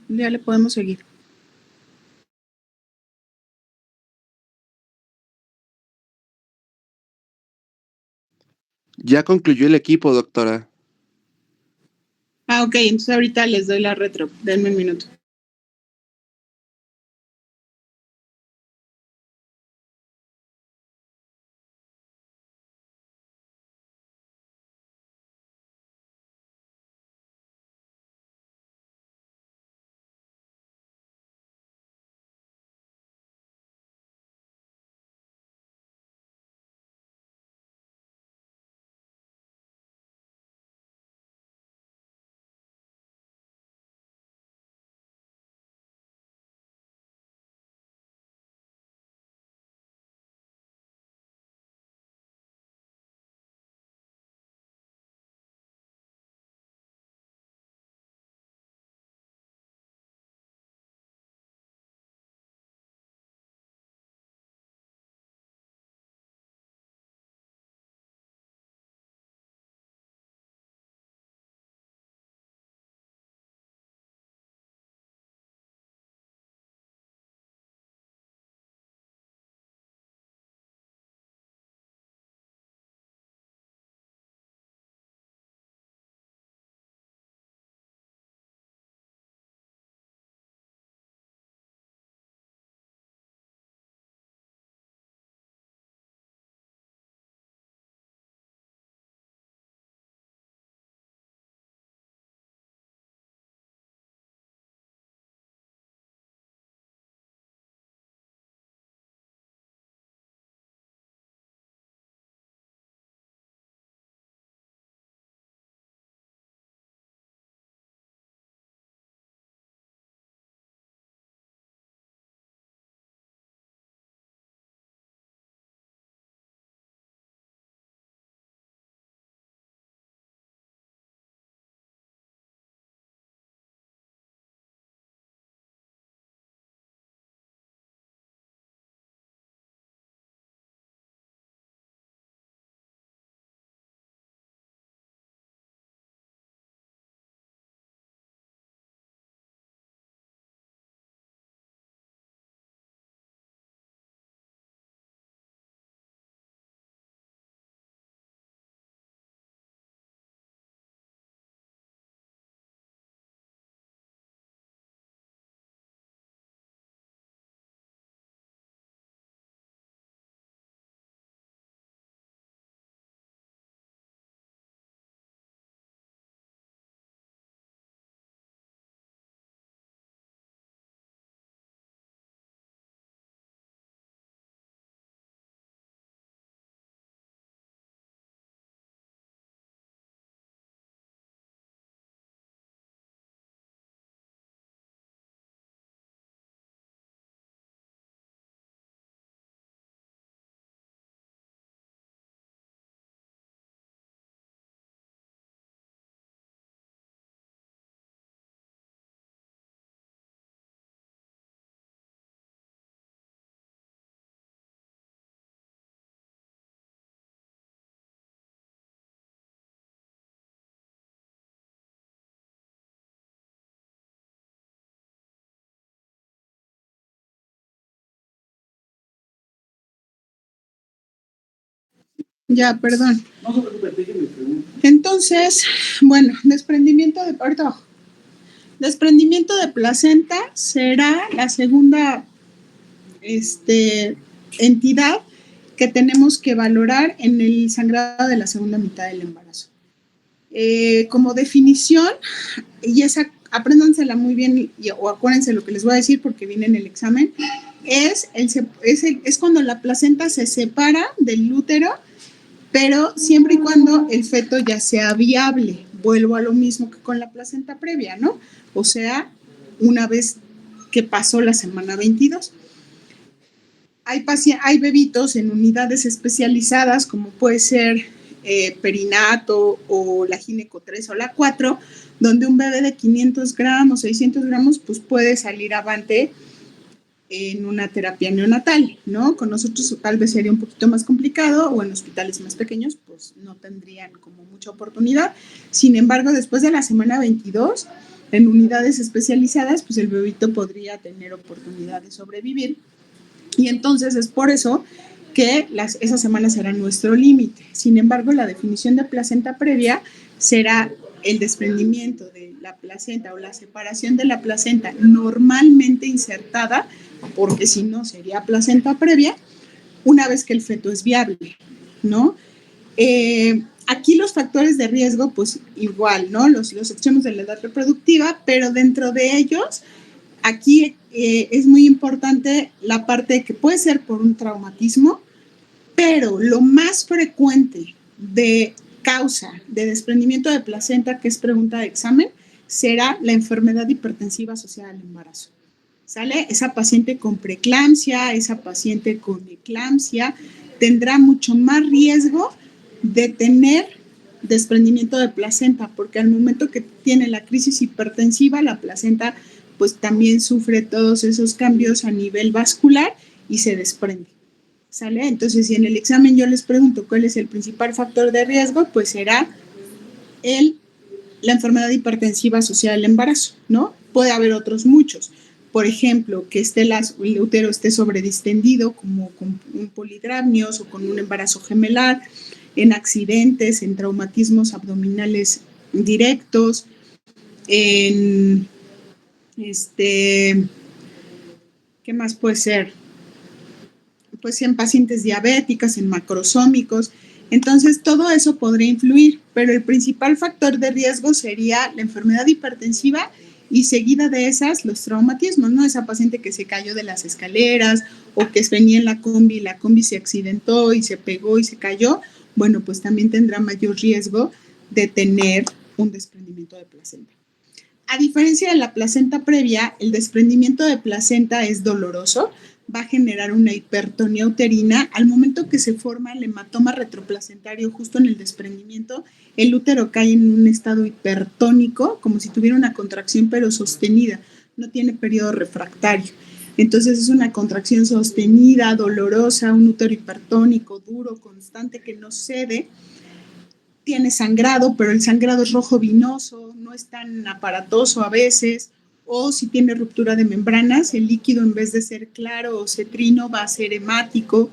Ya le podemos seguir. Ya concluyó el equipo, doctora. Ok, entonces ahorita les doy la retro. Denme un minuto. Ya, perdón. No se preocupe, déjeme preguntar. Entonces, bueno, desprendimiento de placenta será la segunda entidad que tenemos que valorar en el sangrado de la segunda mitad del embarazo. Como definición, y esa apréndansela muy bien o acuérdense lo que les voy a decir porque viene en el examen, es cuando la placenta se separa del útero, pero siempre y cuando el feto ya sea viable. Vuelvo a lo mismo que con la placenta previa, ¿no? O sea, una vez que pasó la semana 22. Hay bebitos en unidades especializadas, como puede ser Perinato o la Gineco 3 o la 4, donde un bebé de 500 gramos, 600 gramos, pues puede salir avante en una terapia neonatal, ¿no? Con nosotros tal vez sería un poquito más complicado, o en hospitales más pequeños, pues no tendrían como mucha oportunidad. Sin embargo, después de la semana 22, en unidades especializadas, pues el bebito podría tener oportunidad de sobrevivir. Y entonces es por eso que esas semanas serán nuestro límite. Sin embargo, la definición de placenta previa será el desprendimiento de la placenta o la separación de la placenta normalmente insertada, porque si no sería placenta previa, una vez que el feto es viable, ¿no? Aquí los factores de riesgo, pues igual, ¿no? Los extremos de la edad reproductiva, pero dentro de ellos, aquí es muy importante la parte que puede ser por un traumatismo, pero lo más frecuente de causa de desprendimiento de placenta, que es pregunta de examen, será la enfermedad hipertensiva asociada al embarazo. ¿Sale? Esa paciente con preeclampsia, esa paciente con eclampsia, tendrá mucho más riesgo de tener desprendimiento de placenta, porque al momento que tiene la crisis hipertensiva, la placenta pues también sufre todos esos cambios a nivel vascular y se desprende. ¿Sale? Entonces, si en el examen yo les pregunto cuál es el principal factor de riesgo, pues será la enfermedad hipertensiva asociada al embarazo, ¿no? Puede haber otros muchos. Por ejemplo, que el útero esté sobredistendido, como con un polidramnios o con un embarazo gemelar, en accidentes, en traumatismos abdominales directos, en ¿qué más puede ser? Pues en pacientes diabéticas, en macrosómicos. Entonces, todo eso podría influir, pero el principal factor de riesgo sería la enfermedad hipertensiva y seguida de esas, los traumatismos, ¿no? Esa paciente que se cayó de las escaleras o que venía en la combi se accidentó y se pegó y se cayó, bueno, pues también tendrá mayor riesgo de tener un desprendimiento de placenta. A diferencia de la placenta previa, el desprendimiento de placenta es doloroso, va a generar una hipertonía uterina. Al momento que se forma el hematoma retroplacentario justo en el desprendimiento, el útero cae en un estado hipertónico, como si tuviera una contracción pero sostenida, no tiene periodo refractario. Entonces es una contracción sostenida, dolorosa, un útero hipertónico, duro, constante, que no cede. Tiene sangrado, pero el sangrado es rojo vinoso, no es tan aparatoso a veces, o si tiene ruptura de membranas, el líquido en vez de ser claro o cetrino va a ser hemático.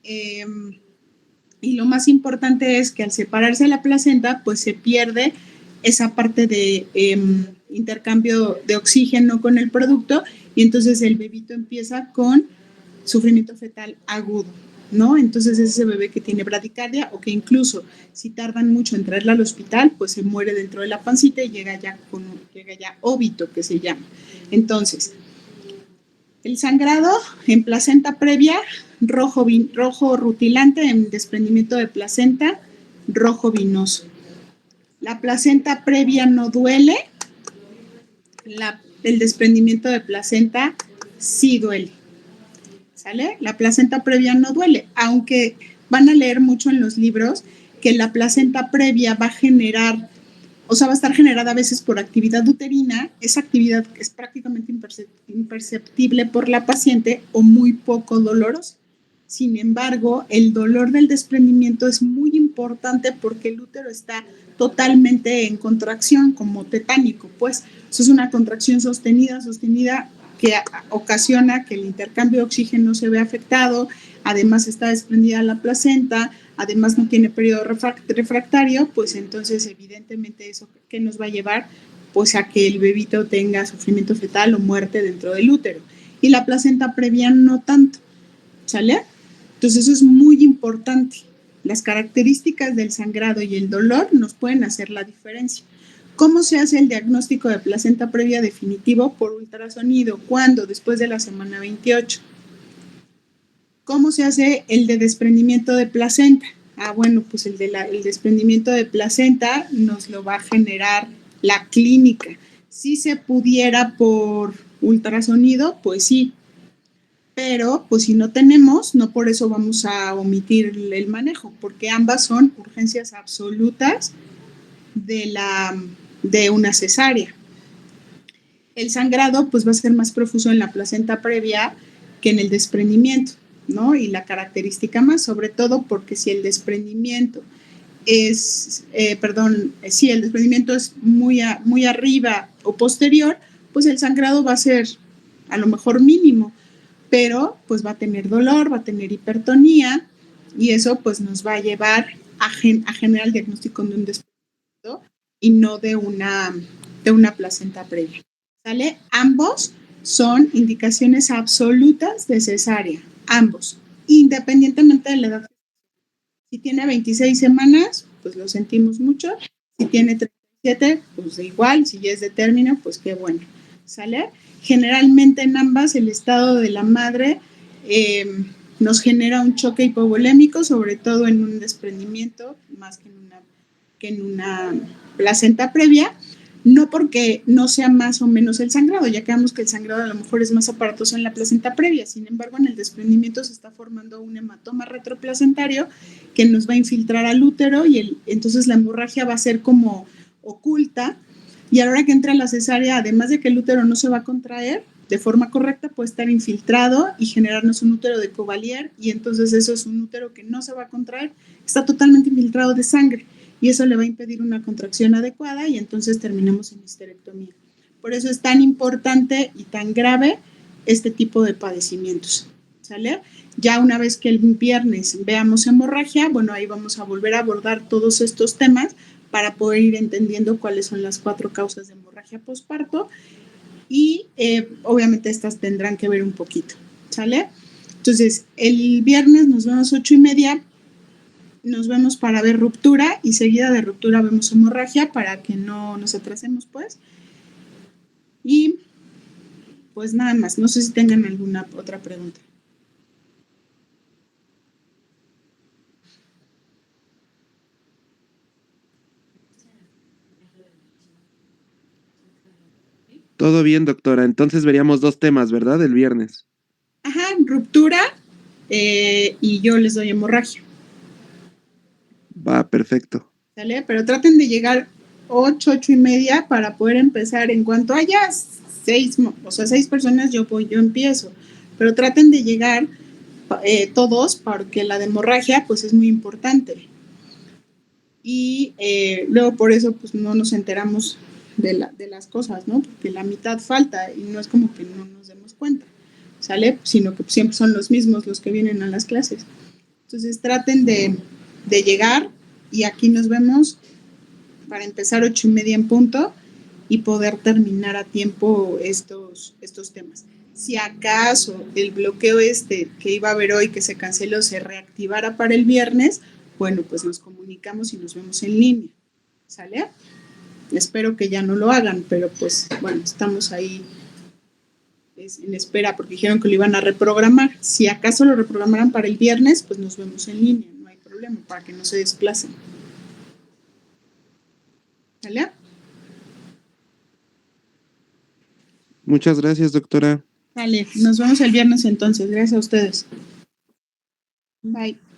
Y lo más importante es que al separarse la placenta, pues se pierde esa parte de intercambio de oxígeno con el producto y entonces el bebito empieza con sufrimiento fetal agudo, ¿no? Entonces es ese bebé que tiene bradicardia o que incluso si tardan mucho en traerla al hospital, pues se muere dentro de la pancita y llega ya óbito, que se llama. Entonces, el sangrado en placenta previa, rojo rutilante, en desprendimiento de placenta, rojo vinoso. La placenta previa no duele, el desprendimiento de placenta sí duele. ¿Sale? La placenta previa no duele, aunque van a leer mucho en los libros que la placenta previa va a generar, o sea, va a estar generada a veces por actividad uterina, esa actividad es prácticamente imperceptible por la paciente o muy poco dolorosa. Sin embargo, el dolor del desprendimiento es muy importante porque el útero está totalmente en contracción, como tetánico, pues. Eso es una contracción sostenida, que ocasiona que el intercambio de oxígeno se ve afectado, además está desprendida la placenta, además no tiene periodo refractario, pues entonces evidentemente eso que nos va a llevar pues a que el bebito tenga sufrimiento fetal o muerte dentro del útero. Y la placenta previa no tanto, ¿sale? Entonces eso es muy importante. Las características del sangrado y el dolor nos pueden hacer la diferencia. ¿Cómo se hace el diagnóstico de placenta previa definitivo? Por ultrasonido. ¿Cuándo? Después de la semana 28. ¿Cómo se hace el de desprendimiento de placenta? Bueno, pues el desprendimiento de placenta nos lo va a generar la clínica. Si se pudiera por ultrasonido, pues sí. Pero, pues si no tenemos, no por eso vamos a omitir el manejo, porque ambas son urgencias absolutas de una cesárea. El sangrado pues va a ser más profuso en la placenta previa que en el desprendimiento, ¿no? Y la característica más, sobre todo porque si el desprendimiento es, el desprendimiento es muy arriba o posterior, pues el sangrado va a ser a lo mejor mínimo, pero pues va a tener dolor, va a tener hipertonía y eso pues nos va a llevar a generar el diagnóstico de un desprendimiento y no de una placenta previa. ¿Sale? Ambos son indicaciones absolutas de cesárea, ambos, independientemente de la edad. Si tiene 26 semanas, pues lo sentimos mucho. Si tiene 37, pues igual. Si ya es de término, pues qué bueno. ¿Sale? Generalmente en ambas el estado de la madre nos genera un choque hipovolémico, sobre todo en un desprendimiento, más que en una placenta previa. No porque no sea más o menos el sangrado, ya que vemos que el sangrado a lo mejor es más aparatoso en la placenta previa, sin embargo en el desprendimiento se está formando un hematoma retroplacentario que nos va a infiltrar al útero y entonces la hemorragia va a ser como oculta y a la hora que entra la cesárea, además de que el útero no se va a contraer de forma correcta, puede estar infiltrado y generarnos un útero de Cavalier y entonces eso es un útero que no se va a contraer, está totalmente infiltrado de sangre y eso le va a impedir una contracción adecuada y entonces terminamos en histerectomía. Por eso es tan importante y tan grave este tipo de padecimientos. ¿Sale? Ya una vez que el viernes veamos hemorragia, bueno, ahí vamos a volver a abordar todos estos temas para poder ir entendiendo cuáles son las 4 causas de hemorragia posparto y obviamente estas tendrán que ver un poquito. ¿Sale? Entonces, el viernes nos vemos 8:30. Nos vemos para ver ruptura y seguida de ruptura vemos hemorragia para que no nos atrasemos, pues. Y pues nada más, no sé si tengan alguna otra pregunta. Todo bien, doctora. Entonces veríamos 2 temas, ¿verdad? El viernes. Ajá, ruptura y yo les doy hemorragia. Va, perfecto. ¿Sale? Pero traten de llegar 8:30 para poder empezar. En cuanto haya 6 personas, yo empiezo. Pero traten de llegar todos, porque la de hemorragia pues es muy importante. Y luego por eso pues no nos enteramos de las cosas, ¿no? Porque la mitad falta y no es como que no nos demos cuenta, ¿sale? Sino que siempre son los mismos los que vienen a las clases. Entonces traten de llegar y aquí nos vemos para empezar 8:30 en punto y poder terminar a tiempo estos temas. Si acaso el bloqueo que iba a haber hoy, que se canceló, se reactivara para el viernes, bueno, pues nos comunicamos y nos vemos en línea. ¿Sale? Espero que ya no lo hagan, pero pues bueno, estamos ahí en espera porque dijeron que lo iban a reprogramar. Si acaso lo reprogramaran para el viernes, pues nos vemos en línea, no hay problema, para que no se desplacen. ¿Sale? Muchas gracias, doctora. Vale, nos vemos el viernes entonces. Gracias a ustedes. Bye.